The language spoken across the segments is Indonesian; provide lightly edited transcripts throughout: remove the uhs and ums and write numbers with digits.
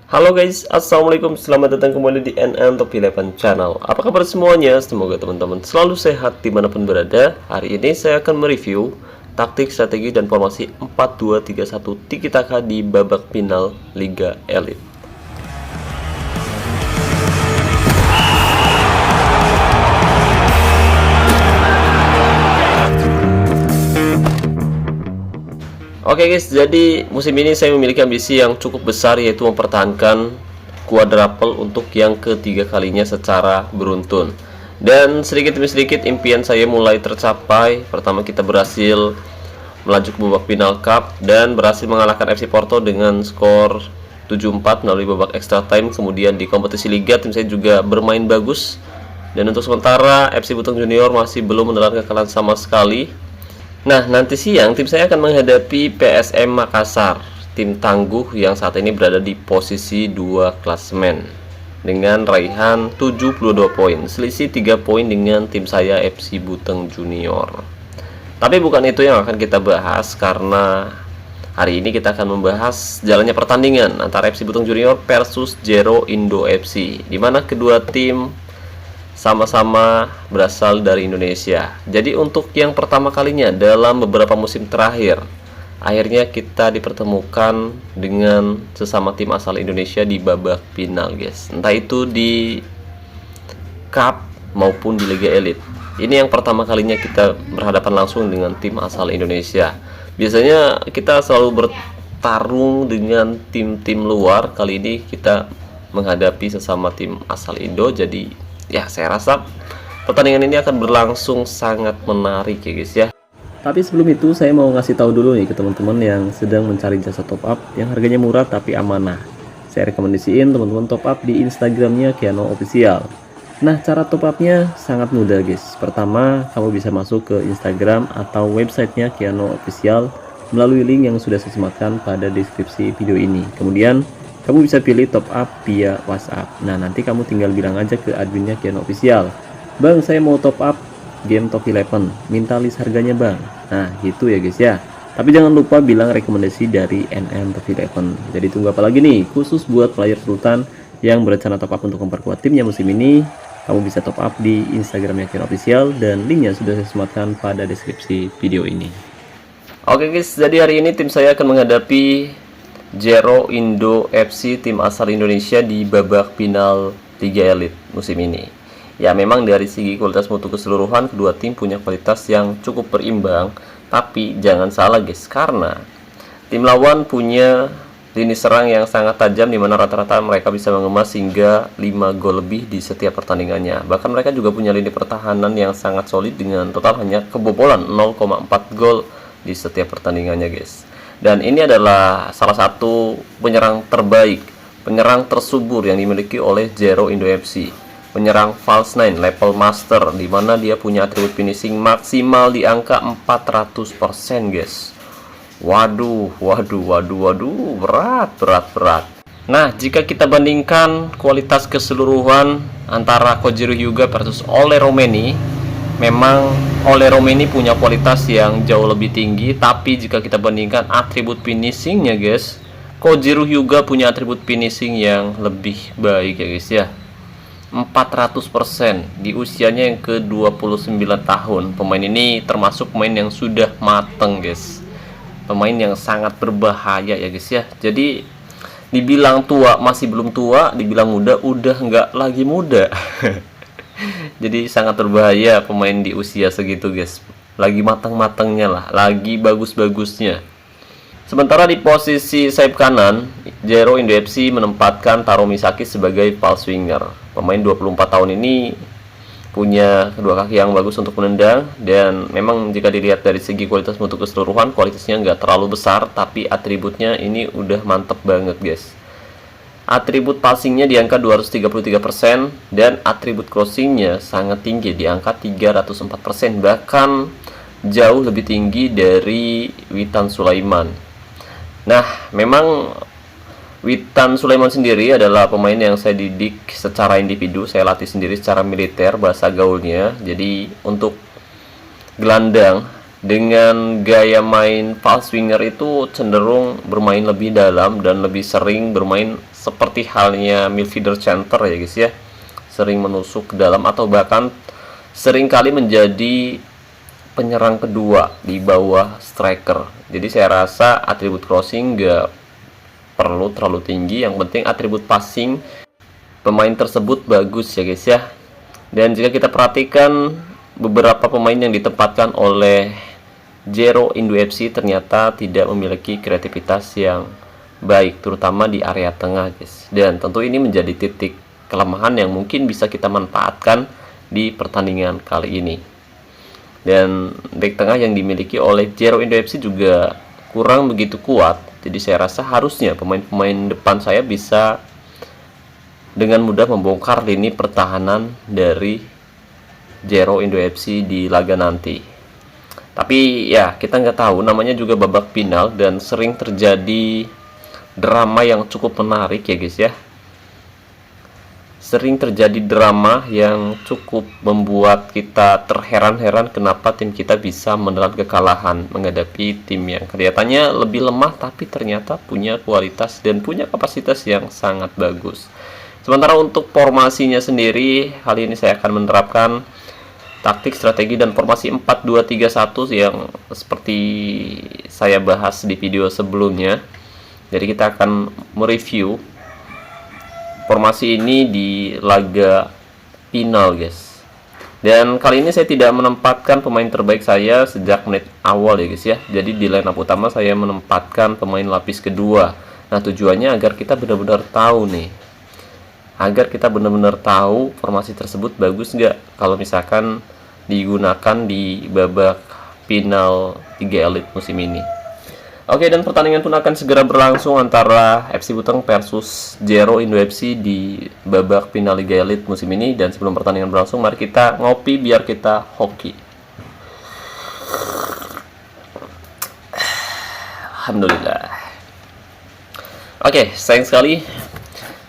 Halo guys, assalamualaikum, selamat datang kembali di NN Top 11 Channel. Apa kabar semuanya? Semoga teman-teman selalu sehat dimanapun berada. Hari ini saya akan mereview taktik, strategi, dan formasi 4-2-3-1 Tiki Taka di babak final Liga Elite. Oke guys, jadi musim ini saya memiliki ambisi yang cukup besar, yaitu mempertahankan quadruple untuk yang ketiga kalinya secara beruntun. Dan sedikit demi sedikit impian saya mulai tercapai. Pertama, kita berhasil melaju ke babak final cup dan berhasil mengalahkan FC Porto dengan skor 7-4 melalui babak extra time. Kemudian di kompetisi liga tim saya juga bermain bagus. Dan untuk sementara FC Butong Junior masih belum menelan kekalahan sama sekali. Nah, nanti siang tim saya akan menghadapi PSM Makassar, tim tangguh yang saat ini berada di posisi 2 klasemen dengan raihan 72 poin, selisih 3 poin dengan tim saya FC Butong Junior. Tapi bukan itu yang akan kita bahas, karena hari ini kita akan membahas jalannya pertandingan antara FC Butong Junior versus Jero Indo FC, di mana kedua tim sama-sama berasal dari Indonesia. Jadi untuk yang pertama kalinya dalam beberapa musim terakhir, akhirnya kita dipertemukan dengan sesama tim asal Indonesia di babak final, guys. Entah itu di Cup maupun di Liga Elite. Ini yang pertama kalinya kita berhadapan langsung dengan tim asal Indonesia. Biasanya kita selalu bertarung dengan tim-tim luar. Kali ini kita menghadapi sesama tim asal Indo. Jadi ya, saya rasa pertandingan ini akan berlangsung sangat menarik ya guys ya. Tapi sebelum itu saya mau ngasih tahu dulu nih ke teman-teman yang sedang mencari jasa top up yang harganya murah tapi amanah. Saya rekomendasiin teman-teman top up di Instagramnya Kiano Official. Nah, cara top upnya sangat mudah guys. Pertama, kamu bisa masuk ke Instagram atau websitenya Kiano Official melalui link yang sudah saya sematkan pada deskripsi video ini. Kemudian kamu bisa pilih top up via WhatsApp. Nah, nanti kamu tinggal bilang aja ke adminnya Kiano Official, "Bang, saya mau top up game Top 11, minta list harganya bang." Nah, gitu ya guys ya. Tapi jangan lupa bilang rekomendasi dari NN Top 11. Jadi tunggu apa lagi nih? Khusus buat player Sultan yang berencana top up untuk memperkuat timnya musim ini, kamu bisa top up di Instagramnya Kiano Official dan linknya sudah saya sematkan pada deskripsi video ini. Oke guys, jadi hari ini tim saya akan menghadapi Jero Indo FC, tim asal Indonesia di babak final Liga Elite musim ini. Ya, memang dari segi kualitas mutu keseluruhan kedua tim punya kualitas yang cukup berimbang. Tapi jangan salah guys, karena tim lawan punya lini serang yang sangat tajam, di mana rata-rata mereka bisa mengemas hingga 5 gol lebih di setiap pertandingannya. Bahkan mereka juga punya lini pertahanan yang sangat solid dengan total hanya kebobolan 0,4 gol di setiap pertandingannya guys. Dan ini adalah salah satu penyerang terbaik, penyerang tersubur yang dimiliki oleh Jero Indo FC. Penyerang false nine level master, di mana dia punya atribut finishing maksimal di angka 400% guys. Waduh, berat. Nah, jika kita bandingkan kualitas keseluruhan antara Kojiro Hyuga versus Ole Romeni, memang Ole Romeni punya kualitas yang jauh lebih tinggi. Tapi jika kita bandingkan atribut finishingnya guys, Kojiro Hyuga punya atribut finishing yang lebih baik ya guys ya. 400% di usianya yang ke-29 tahun. Pemain ini termasuk pemain yang sudah mateng guys, pemain yang sangat berbahaya ya guys ya. Jadi dibilang tua masih belum tua, dibilang muda udah nggak lagi muda. Jadi sangat berbahaya pemain di usia segitu guys. Lagi matang-matangnya lah, lagi bagus-bagusnya. Sementara di posisi sayap kanan, Jero Indo FC menempatkan Taro Misaki sebagai false winger. Pemain 24 tahun ini punya kedua kaki yang bagus untuk menendang. Dan memang jika dilihat dari segi kualitas mutu keseluruhan, kualitasnya nggak terlalu besar, tapi atributnya ini udah mantep banget guys. Atribut passingnya di angka 233% dan atribut crossingnya sangat tinggi di angka 304%, bahkan jauh lebih tinggi dari Witan Sulaiman. Nah, memang Witan Sulaiman sendiri adalah pemain yang saya didik secara individu, saya latih sendiri secara militer bahasa gaulnya. Jadi untuk gelandang dengan gaya main false winger itu cenderung bermain lebih dalam dan lebih sering bermain seperti halnya midfielder center ya guys ya, sering menusuk ke dalam atau bahkan sering kali menjadi penyerang kedua di bawah striker. Jadi saya rasa atribut crossing nggak perlu terlalu tinggi, yang penting atribut passing pemain tersebut bagus ya guys ya. Dan jika kita perhatikan beberapa pemain yang ditempatkan oleh Zero Indo FC ternyata tidak memiliki kreativitas yang baik, terutama di area tengah guys. Dan tentu ini menjadi titik kelemahan yang mungkin bisa kita manfaatkan di pertandingan kali ini. Dan back tengah yang dimiliki oleh Zero Indo FC juga kurang begitu kuat. Jadi saya rasa harusnya pemain-pemain depan saya bisa dengan mudah membongkar lini pertahanan dari Zero Indo FC di laga nanti. Tapi ya kita nggak tahu, namanya juga babak final dan sering terjadi drama yang cukup menarik ya guys ya. Sering terjadi drama yang cukup membuat kita terheran-heran kenapa tim kita bisa menelan kekalahan menghadapi tim yang kelihatannya lebih lemah tapi ternyata punya kualitas dan punya kapasitas yang sangat bagus. Sementara untuk formasinya sendiri, kali ini saya akan menerapkan taktik, strategi, dan formasi 4-2-3-1 yang seperti saya bahas di video sebelumnya. Jadi kita akan mereview formasi ini di laga final guys. Dan kali ini saya tidak menempatkan pemain terbaik saya sejak menit awal ya guys ya. Jadi di line up utama saya menempatkan pemain lapis kedua. Nah tujuannya agar kita benar-benar tahu nih, agar kita benar-benar tahu formasi tersebut bagus nggak kalau misalkan digunakan di babak final Liga Elite musim ini. Oke, dan pertandingan pun akan segera berlangsung antara FC Buteng versus Zero Indo FC di babak final Liga Elite musim ini. Dan sebelum pertandingan berlangsung, mari kita ngopi biar kita hoki. Alhamdulillah. Oke, sayang sekali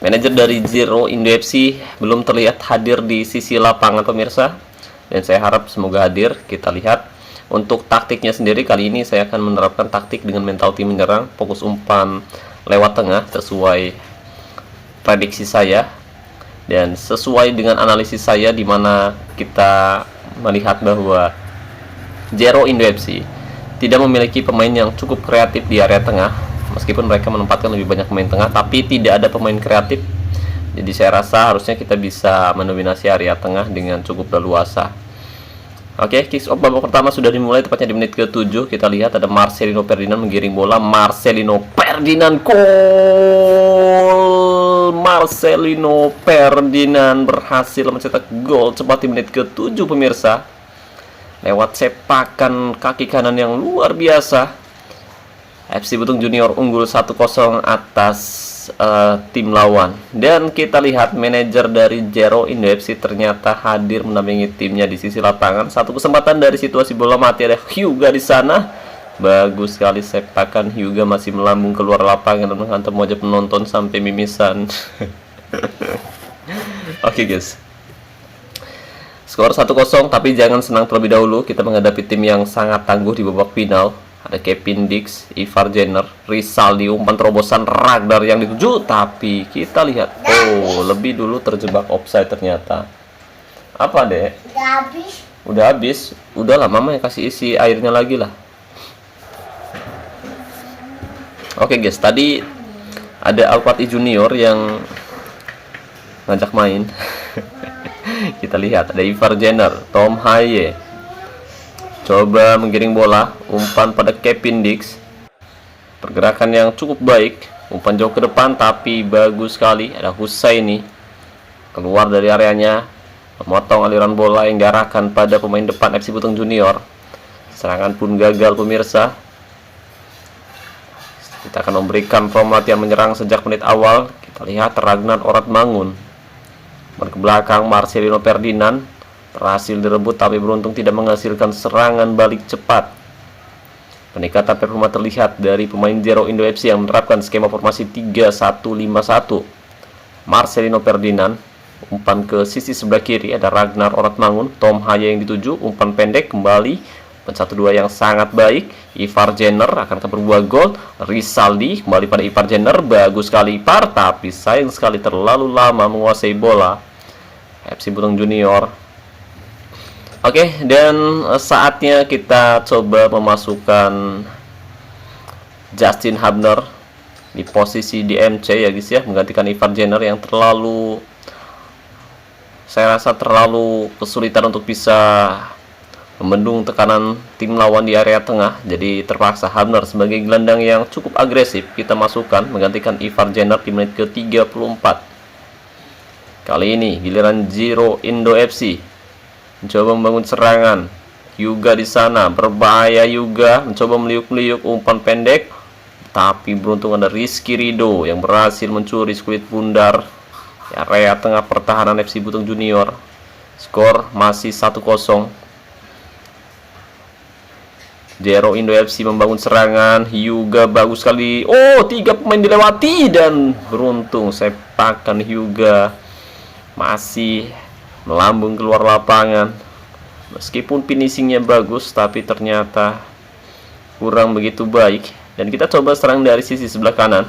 manajer dari Zero Indo FC belum terlihat hadir di sisi lapangan pemirsa, dan saya harap semoga hadir. Kita lihat untuk taktiknya sendiri, kali ini saya akan menerapkan taktik dengan mental tim menyerang, fokus umpan lewat tengah sesuai prediksi saya dan sesuai dengan analisis saya, di mana kita melihat bahwa Zero Indo FC tidak memiliki pemain yang cukup kreatif di area tengah. Meskipun mereka menempatkan lebih banyak pemain tengah, tapi tidak ada pemain kreatif. Jadi saya rasa harusnya kita bisa mendominasi area tengah dengan cukup leluasa. Oke, kick off babak pertama sudah dimulai tepatnya di menit ke-7. Kita lihat ada Marcelino Ferdinand menggiring bola. Marcelino Ferdinand, gol! Marcelino Ferdinand berhasil mencetak gol cepat di menit ke-7 pemirsa, lewat sepakan kaki kanan yang luar biasa. FC Buteng Junior unggul 1-0 atas tim lawan. Dan kita lihat manajer dari Zero Indo FC ternyata hadir mendampingi timnya di sisi lapangan. Satu kesempatan dari situasi bola mati, ada Hyuga di sana. Bagus sekali sepakan Hyuga, masih melambung keluar lapangan dan menghantam wajah penonton sampai mimisan. Oke guys, skor 1-0, tapi jangan senang terlebih dahulu. Kita menghadapi tim yang sangat tangguh di babak final. Ada Kevin Dix, Ivar Jenner, Rizaldi, umpan terobosan Ragnar yang dituju, tapi kita lihat, oh lebih dulu terjebak offside ternyata. Apa dek? Udah habis. Udah habis? Udahlah mama yang kasih isi airnya lagi lah. Oke guys, tadi ada Alpati Junior yang ngajak main. Kita lihat ada Ivar Jenner, Tom Haye coba menggiring bola, umpan pada Kevin Dix, pergerakan yang cukup baik, umpan jauh ke depan tapi bagus sekali. Ada Husaini keluar dari areanya, memotong aliran bola yang diarahkan pada pemain depan FC Buteng Junior. Serangan pun gagal pemirsa. Kita akan memberikan form latihan menyerang sejak menit awal. Kita lihat Ragnar Oratmangun ke belakang, Marcelino Ferdinand berhasil direbut tapi beruntung tidak menghasilkan serangan balik cepat. Peningkatan performa terlihat dari pemain Zero Indo FC yang menerapkan skema formasi 3-1-5-1. Marcelino Ferdinand, umpan ke sisi sebelah kiri, ada Ragnar Oratmangun, Tom Haye yang dituju, umpan pendek kembali umpan 1-2 yang sangat baik. Ivar Jenner akan berbuah gol. Rizaldi kembali pada Ivar Jenner, bagus sekali Ipar, tapi sayang sekali terlalu lama menguasai bola FC Butung Junior. Oke, dan saatnya kita coba memasukkan Justin Hubner di posisi DMC ya guys ya, menggantikan Ivar Jenner yang saya rasa terlalu kesulitan untuk bisa membendung tekanan tim lawan di area tengah. Jadi terpaksa Hubner sebagai gelandang yang cukup agresif kita masukkan menggantikan Ivar Jenner di menit ke-34. Kali ini giliran Zero Indo FC mencoba membangun serangan. Hyuga di sana berbahaya, Hyuga mencoba meliuk-liuk umpan pendek, tapi beruntung ada Rizky Ridho yang berhasil mencuri kulit bundar di area tengah pertahanan FC Butung Junior. Skor masih 1-0. Zero Indo FC membangun serangan. Hyuga bagus sekali. Oh, 3 pemain dilewati dan beruntung sepakan Hyuga masih melambung keluar lapangan. Meskipun finishingnya bagus, tapi ternyata kurang begitu baik. Dan kita coba serang dari sisi sebelah kanan.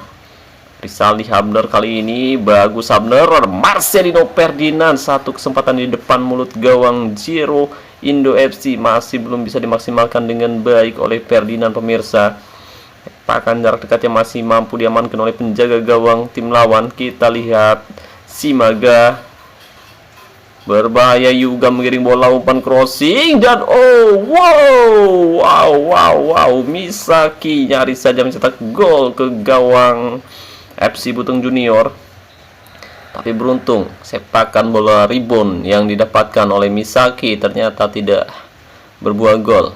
Rizaldi, Hubner kali ini bagus Hubner. Marcelino Ferdinand, satu kesempatan di depan mulut gawang Zero Indo FC masih belum bisa dimaksimalkan dengan baik oleh Ferdinand pemirsa. Pakan jarak dekatnya masih mampu diamankan oleh penjaga gawang tim lawan. Kita lihat Simaga berbahaya, Hyuga mengiring bola, umpan crossing dan wow, Misaki nyaris saja mencetak gol ke gawang FC Butung Junior, tapi beruntung sepakan bola rebound yang didapatkan oleh Misaki ternyata tidak berbuah gol.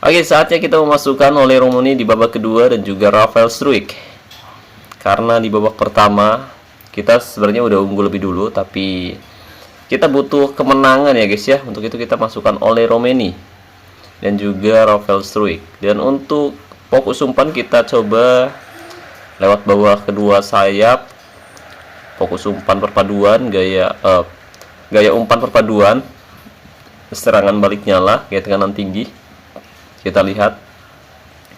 Oke, saatnya kita memasukkan oleh Romani di babak kedua dan juga Rafael Struijk. Karena di babak pertama kita sebenarnya udah unggul lebih dulu, tapi kita butuh kemenangan ya guys ya. Untuk itu kita masukkan oleh Romani dan juga Rafael Struijk. Dan untuk fokus umpan kita coba lewat bawah kedua sayap, fokus umpan perpaduan, gaya umpan perpaduan, serangan baliknya lah, gaya tekanan tinggi. Kita lihat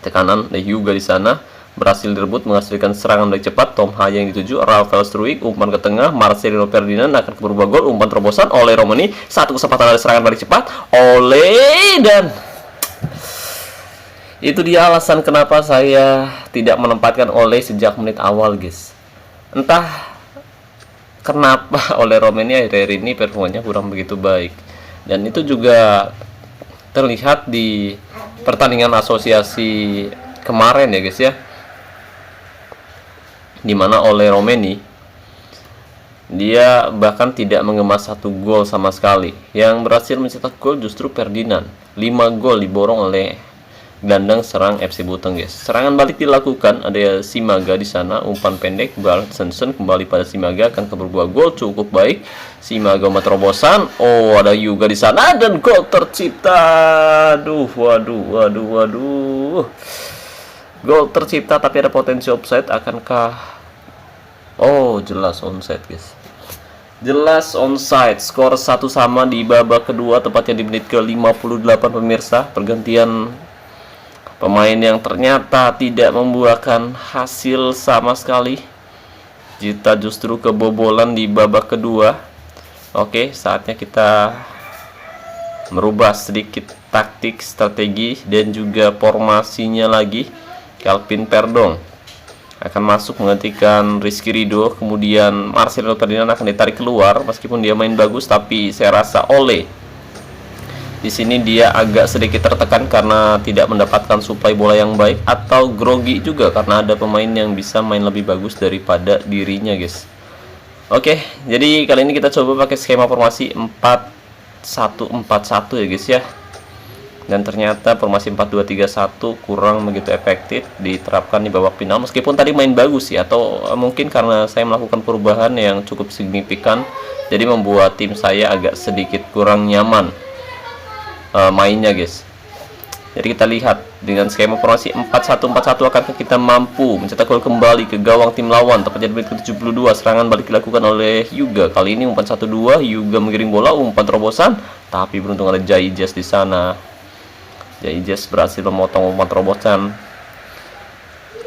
tekanan dari Hyuga di sana berhasil direbut menghasilkan serangan balik cepat. Tom Haya yang dituju, Rafael Struijk umpan ke tengah, Marcelino Ferdinand akan berubah gol, umpan terobosan oleh Romani, satu kesempatan ada serangan balik cepat oleh, dan itu dia alasan kenapa saya tidak menempatkan Ole sejak menit awal guys. Entah kenapa Ole Romani akhir-akhir ini performanya kurang begitu baik. Dan itu juga terlihat di pertandingan asosiasi kemarin ya guys ya, dimana Ole Romani dia bahkan tidak mengemas satu gol sama sekali. Yang berhasil mencetak gol justru Ferdinand. 5 gol diborong oleh gelandang serang FC Butung guys. Serangan balik dilakukan, ada Simaga di sana, umpan pendek, Bart Sensen kembali pada Simaga akan berbuah gol cukup baik. Simaga umpan terobosan, ada Hyuga di sana dan gol tercipta. Waduh. Gol tercipta tapi ada potensi offside, akankah? Jelas onside guys. Jelas onside. Skor 1-1 di babak kedua, tepatnya di menit ke-58 pemirsa. Pergantian pemain yang ternyata tidak membuahkan hasil sama sekali. Kita justru kebobolan di babak kedua. Oke, saatnya kita merubah sedikit taktik, strategi, dan juga formasinya lagi. Calvin Perdong akan masuk menggantikan Rizky Ridho, kemudian Marcelino Ferdinand akan ditarik keluar. Meskipun dia main bagus, tapi saya rasa Ole di sini dia agak sedikit tertekan karena tidak mendapatkan suplai bola yang baik, atau grogi juga karena ada pemain yang bisa main lebih bagus daripada dirinya guys. Oke, jadi kali ini kita coba pakai skema formasi 4-1-4-1 ya guys ya. Dan ternyata formasi 4-2-3-1 kurang begitu efektif diterapkan di babak final, meskipun tadi main bagus ya, atau mungkin karena saya melakukan perubahan yang cukup signifikan jadi membuat tim saya agak sedikit kurang nyaman mainnya guys. Jadi kita lihat dengan skema formasi 4-1-4-1 akankah kita mampu mencetak gol kembali ke gawang tim lawan, tepatnya di menit ke-72. Serangan balik dilakukan oleh Hyuga. Kali ini umpan 1-2, Hyuga mengiring bola, umpan terobosan, tapi beruntung ada Jaijas di sana. Jaijes berhasil memotong umpan terobosan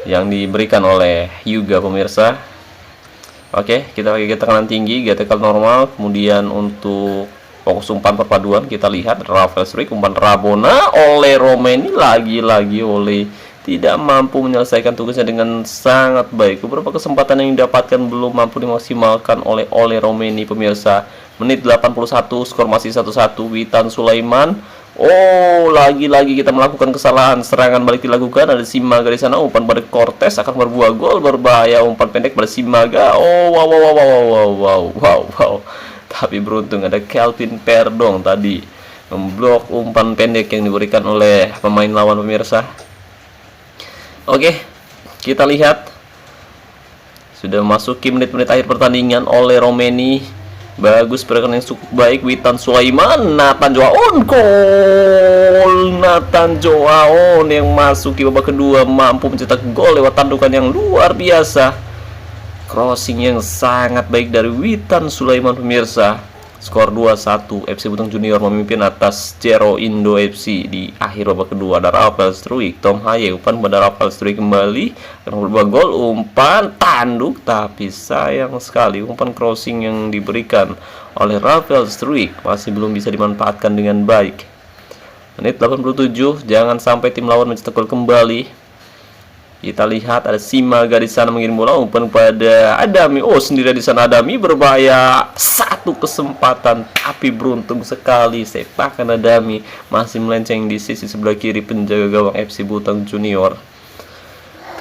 yang diberikan oleh Hyuga, pemirsa. Oke, kita pakai tekanan tinggi, GTK normal. Kemudian untuk fokus umpan perpaduan kita lihat Rafael Struijk, umpan Rabona oleh Romeni, lagi-lagi oleh tidak mampu menyelesaikan tugasnya dengan sangat baik. Beberapa kesempatan yang didapatkan belum mampu dimaksimalkan oleh Romeni, pemirsa. Menit 81, skor masih 1-1. Witan Sulaiman, oh, lagi-lagi kita melakukan kesalahan. Serangan balik dilakukan, ada Simaga di sana. Umpan pada Cortez akan berbuah gol, berbahaya. Umpan pendek pada Simaga. Oh, wow. Tapi beruntung ada Kelvin Perdong tadi memblok umpan pendek yang diberikan oleh pemain lawan, pemirsa. Oke, kita lihat sudah memasuki menit-menit akhir pertandingan oleh Romeni. Bagus, pergerakan yang cukup baik. Witan Sulaiman, Nathan Joaon, gol. Nathan Joaon yang masuk di babak kedua mampu mencetak gol lewat tandukan yang luar biasa. Crossing yang sangat baik dari Witan Sulaiman, pemirsa. Skor 2-1, FC Butong Junior memimpin atas Jero Indo FC di akhir babak kedua. Ada Rafael Struijk, Tom Haye, umpan pada Rafael Struijk kembali karena berbuah gol, umpan tanduk, tapi sayang sekali umpan crossing yang diberikan oleh Rafael Struijk masih belum bisa dimanfaatkan dengan baik. Menit 87, jangan sampai tim lawan mencetak gol kembali. Kita lihat ada Simaga di sana mengirim bola, umpan pada Adami. Oh, sendiri di sana Adami, berbahaya. Satu kesempatan tapi beruntung sekali sepakan Adami masih melenceng di sisi sebelah kiri penjaga gawang FC Butong Junior.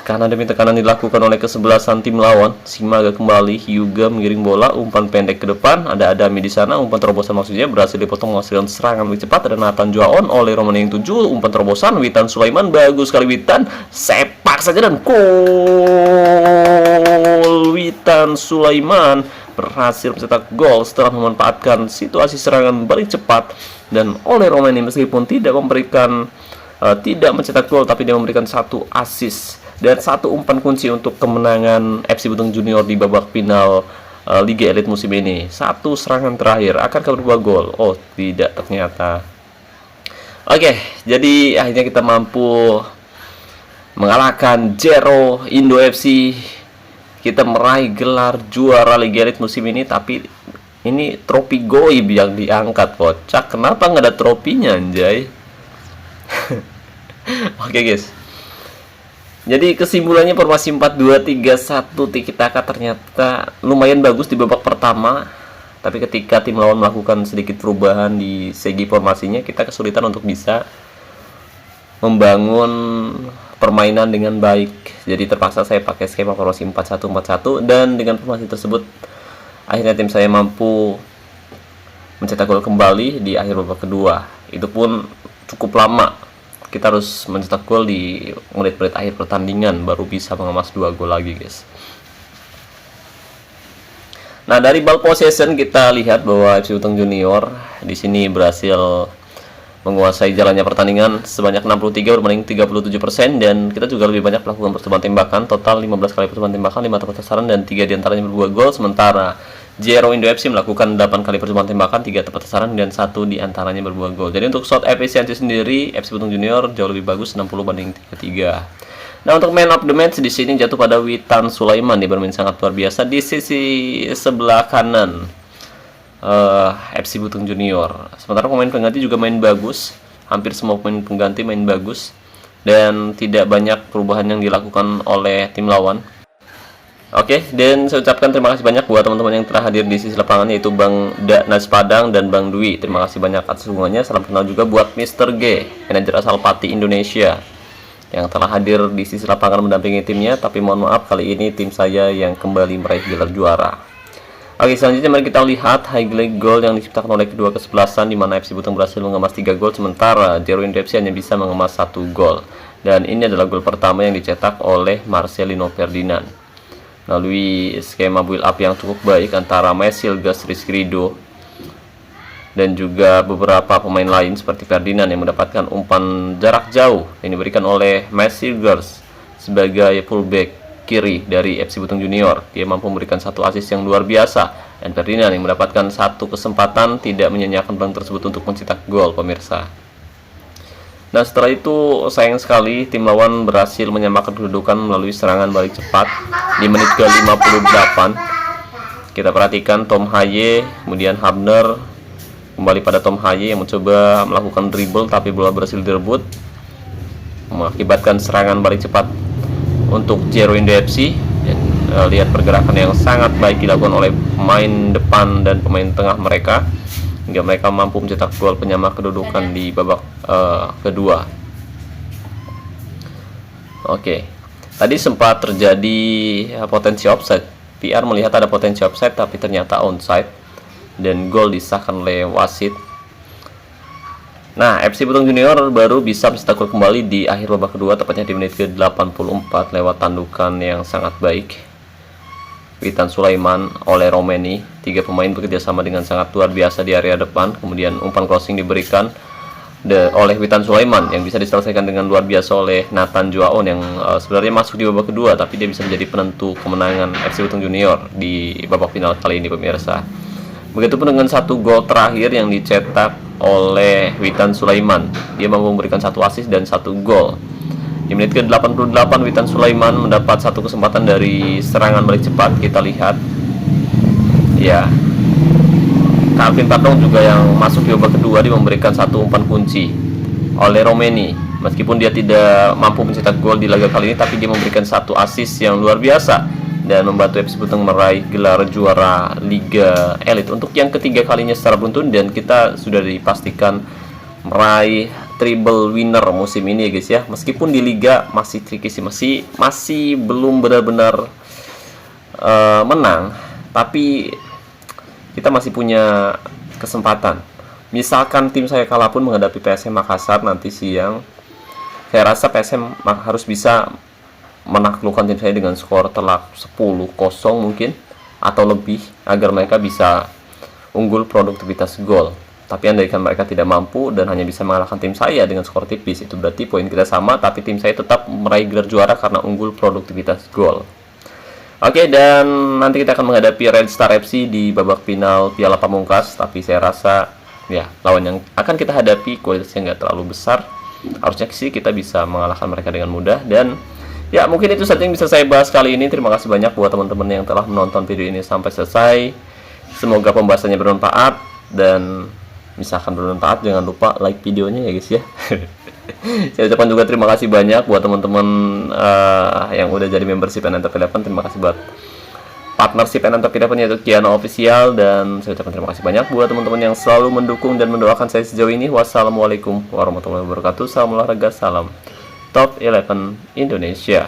Tekanan demi tekanan dilakukan oleh kesebelasan tim lawan. Simaga kembali, Hyuga mengirim bola, umpan pendek ke depan, ada Adami di sana, umpan terobosan maksudnya berhasil dipotong menghasilkan serangan lebih cepat. Ada Nathan Joaon oleh Romani yang 7, umpan terobosan Witan Sulaiman, bagus sekali Witan, sepak saja dan gol. Witan Sulaiman berhasil mencetak gol setelah memanfaatkan situasi serangan balik cepat dan oleh Romani meskipun tidak mencetak gol, tapi dia memberikan satu assist dan satu umpan kunci untuk kemenangan FC Butong Junior di babak final Liga Elite musim ini. Satu serangan terakhir, akankah berbuah gol? Oh, tidak ternyata. Oke, jadi akhirnya kita mampu mengalahkan Jero Indo FC. Kita meraih gelar juara Liga Elite musim ini, tapi ini trofi goib yang diangkat, kocak. Kenapa nggak ada trofinya, anjay? Oke, guys. Jadi kesimpulannya formasi 4-2-3-1 tiki-taka ternyata lumayan bagus di babak pertama. Tapi ketika tim lawan melakukan sedikit perubahan di segi formasinya, kita kesulitan untuk bisa membangun permainan dengan baik. Jadi terpaksa saya pakai skema formasi 4-1-4-1 dan dengan formasi tersebut akhirnya tim saya mampu mencetak gol kembali di akhir babak kedua. Itu pun cukup lama. Kita harus mencetak gol di menit-menit akhir pertandingan baru bisa mengemas 2 gol lagi, guys. Nah, dari ball possession kita lihat bahwa FC Butong Junior di sini berhasil menguasai jalannya pertandingan sebanyak 63 berbanding 37%, dan kita juga lebih banyak melakukan percobaan tembakan, total 15 kali percobaan tembakan, 5 tepat sasaran dan 3 diantaranya berbuah gol, sementara Jero Indo FC melakukan 8 kali percobaan tembakan, 3 tepat sasaran dan 1 diantaranya berbuah gol. Jadi untuk shot efisiensi sendiri FC Butong Junior jauh lebih bagus, 60 banding 33. Nah, untuk man of the match di sini jatuh pada Witan Sulaiman. Dia bermain sangat luar biasa di sisi sebelah kanan FC Butong Junior. Sementara pemain pengganti juga main bagus. Hampir semua pemain pengganti main bagus dan tidak banyak perubahan yang dilakukan oleh tim lawan. Oke, dan saya ucapkan terima kasih banyak buat teman-teman yang telah hadir di sisi lapangan, yaitu Bang Nas Padang dan Bang Dwi. Terima kasih banyak atas dukungannya. Salam kenal juga buat Mr. G, manajer asal Pati Indonesia, yang telah hadir di sisi lapangan mendampingi timnya. Tapi mohon maaf, kali ini tim saya yang kembali meraih gelar juara. Oke, selanjutnya mari kita lihat highlight gol yang diciptakan oleh kedua kesebelasan, di mana FC Butong berhasil mengemas 3 gol, sementara Jero Indo FC hanya bisa mengemas 1 gol. Dan ini adalah gol pertama yang dicetak oleh Marcelino Ferdinand melalui skema build up yang cukup baik antara Mesil, Gas, Rizky Ridho dan juga beberapa pemain lain seperti Ferdinand yang mendapatkan umpan jarak jauh yang diberikan oleh Mesil Gas sebagai fullback kiri dari FC Butong Junior. Dia mampu memberikan satu assist yang luar biasa, dan Ferdinand yang mendapatkan satu kesempatan tidak menyanyiakan peluang tersebut untuk mencetak gol, pemirsa. Nah, setelah itu sayang sekali tim lawan berhasil menyamakan kedudukan melalui serangan balik cepat di menit ke-58. Kita perhatikan Tom Haye, kemudian Habner, kembali pada Tom Haye yang mencoba melakukan dribble tapi bola berhasil direbut, mengakibatkan serangan balik cepat untuk Jero Indo FC. Lihat pergerakan yang sangat baik dilakukan oleh pemain depan dan pemain tengah mereka hingga mereka mampu mencetak gol penyama kedudukan di babak kedua. Oke, tadi sempat terjadi potensi offside. PR melihat ada potensi offside tapi ternyata onside dan gol disahkan oleh wasit. Nah, FC Butung Junior baru bisa mencetak gol kembali di akhir babak kedua, tepatnya di menit ke-84 lewat tandukan yang sangat baik Witan Sulaiman oleh Romeni. 3 pemain bekerja sama dengan sangat luar biasa di area depan. Kemudian umpan crossing diberikan oleh Witan Sulaiman yang bisa diselesaikan dengan luar biasa oleh Nathan Joaon yang sebenarnya masuk di babak kedua, tapi dia bisa menjadi penentu kemenangan FC Butung Junior di babak final kali ini, pemirsa. Begitupun dengan 1 gol terakhir yang dicetak oleh Witan Sulaiman. Dia mampu memberikan 1 assist dan 1 gol. Di menit ke-88 Witan Sulaiman mendapat 1 kesempatan dari serangan balik cepat. Kita lihat ya, Calvin Pardong juga yang masuk di babak kedua, dia memberikan 1 umpan kunci oleh Romeni. Meskipun dia tidak mampu mencetak gol di laga kali ini, tapi dia memberikan 1 assist yang luar biasa dan membantu FC Butung meraih gelar juara Liga Elite untuk yang ketiga kalinya secara beruntun, dan kita sudah dipastikan meraih treble winner musim ini ya guys ya. Meskipun di Liga masih tricky sih, masih belum benar-benar menang, tapi kita masih punya kesempatan. Misalkan tim saya kalah pun menghadapi PSM Makassar nanti siang, saya rasa PSM harus bisa menaklukkan tim saya dengan skor telak 10-0 mungkin atau lebih agar mereka bisa unggul produktivitas gol. Tapi andaikan mereka tidak mampu dan hanya bisa mengalahkan tim saya dengan skor tipis, itu berarti poin kita sama tapi tim saya tetap meraih gelar juara karena unggul produktivitas gol. Oke, dan nanti kita akan menghadapi Red Star FC di babak final Piala Pamungkas, tapi saya rasa ya lawan yang akan kita hadapi kualitasnya nggak terlalu besar. Harusnya sih kita bisa mengalahkan mereka dengan mudah. Dan ya, mungkin itu saja yang bisa saya bahas kali ini. Terima kasih banyak buat teman-teman yang telah menonton video ini sampai selesai. Semoga pembahasannya bermanfaat, dan misalkan bermanfaat jangan lupa like videonya ya guys ya. Saya ucapkan juga terima kasih banyak buat teman-teman yang udah jadi membership N-Top 11. Terima kasih buat partnership N-Top 11 yaitu Kiano Official, dan saya ucapkan terima kasih banyak buat teman-teman yang selalu mendukung dan mendoakan saya sejauh ini. Wassalamualaikum warahmatullahi wabarakatuh. Salam olahraga, salam Top 11 Indonesia.